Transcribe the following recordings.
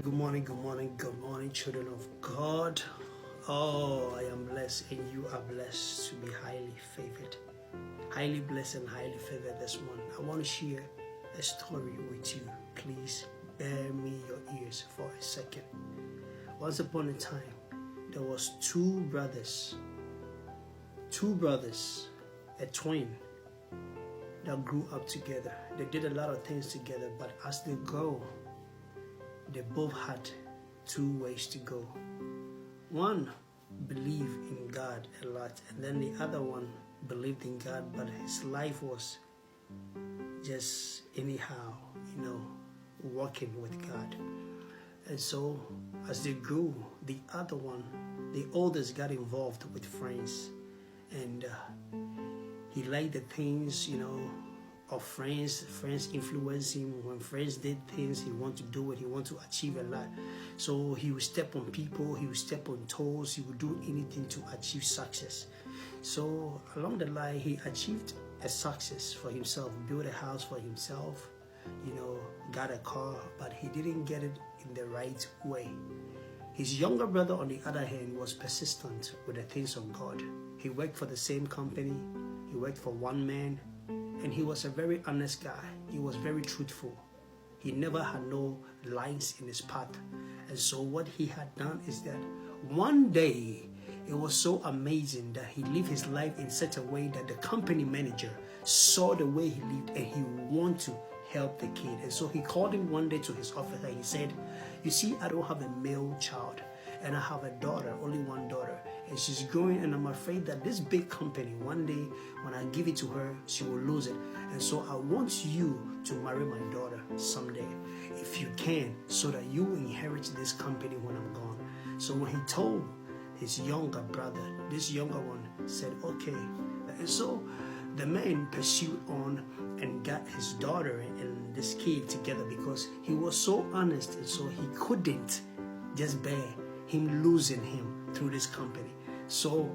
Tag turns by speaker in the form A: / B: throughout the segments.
A: Good morning, good morning, good morning, children of God. Oh, I am blessed and you are blessed to be highly favored. Highly blessed and highly favored this morning. I want to share a story with you. Please bear me your ears for a second. Once upon a time, there was two brothers, a twin that grew up together. They did a lot of things together, but as they grow, they both had two ways to go. One believed in God a lot, and then the other one believed in God, but his life was just anyhow, walking with God. And so as they grew, the other one, the oldest, got involved with friends, and he liked the things, of friends influence him. When friends did things, he wanted to do it, he wanted to achieve a lot. So he would step on people, he would step on toes, he would do anything to achieve success. So along the line, he achieved a success for himself, built a house for himself, got a car, but he didn't get it in the right way. His younger brother, on the other hand, was persistent with the things of God. He worked for the same company, he worked for one man, and he was a very honest guy. He was very truthful. He never had no lies in his path. And so what he had done is that one day, it was so amazing that he lived his life in such a way that the company manager saw the way he lived and he wanted to help the kid. And so he called him one day to his office and he said, "You see, I don't have a male child, and I have a daughter, only one daughter, and she's growing, and I'm afraid that this big company, one day when I give it to her, she will lose it. And so I want you to marry my daughter someday, if you can, so that you inherit this company when I'm gone." So when he told his younger brother, this younger one said, "Okay." And so the man pursued on and got his daughter and this kid together because he was so honest, and so he couldn't just bear him losing him through this company. So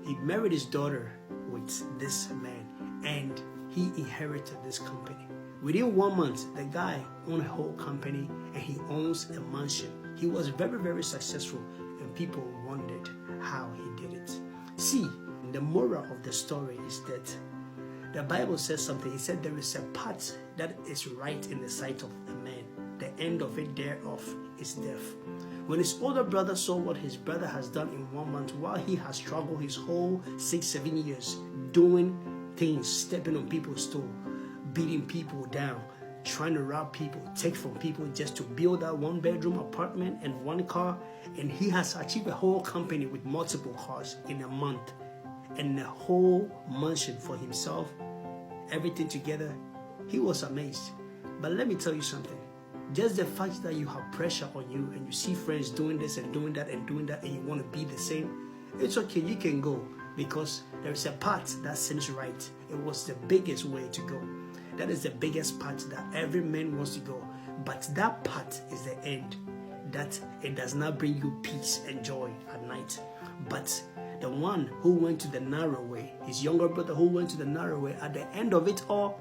A: he married his daughter with this man and he inherited this company. Within 1 month, the guy owned a whole company and he owns a mansion. He was very, very successful, and people wondered how he did it. See, the moral of the story is that the Bible says something. It said there is a path that is right in the sight of a man. The end of it thereof is death. When his older brother saw what his brother has done in 1 month, while he has struggled his whole 6-7 years doing things, stepping on people's toes, beating people down, trying to rob people, take from people just to build that 1-bedroom apartment and 1 car, and he has achieved a whole company with multiple cars in a month and a whole mansion for himself, everything together, he was amazed. But let me tell you something. Just the fact that you have pressure on you and you see friends doing this and doing that and doing that and you want to be the same, it's okay, you can go, because there is a path that seems right. It was the biggest way to go. That is the biggest path that every man wants to go. But that path is the end. That it does not bring you peace and joy at night. But the one who went to the narrow way, his younger brother who went to the narrow way, at the end of it all,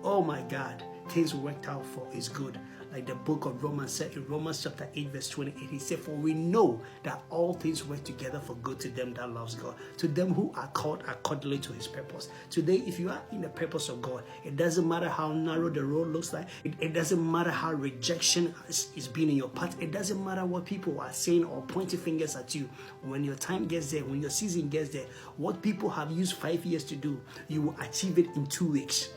A: oh my God, things worked out for his good. Like the book of Romans said in Romans chapter 8 verse 28, he said, "For we know that all things work together for good to them that loves God, to them who are called accordingly to his purpose." Today, if you are in the purpose of God, it doesn't matter how narrow the road looks like. It doesn't matter how rejection is being in your path. It doesn't matter what people are saying or pointing fingers at you. When your time gets there, when your season gets there, what people have used 5 years to do, you will achieve it in 2 weeks.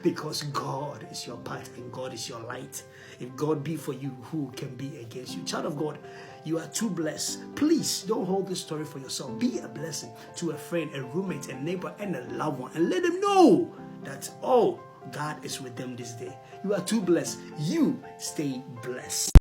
A: Because God is your path and God is your light. If God be for you, who can be against you? Child of God, you are too blessed. Please don't hold this story for yourself. Be a blessing to a friend, a roommate, a neighbor, and a loved one, and let them know that, God is with them this day. You are too blessed. You stay blessed.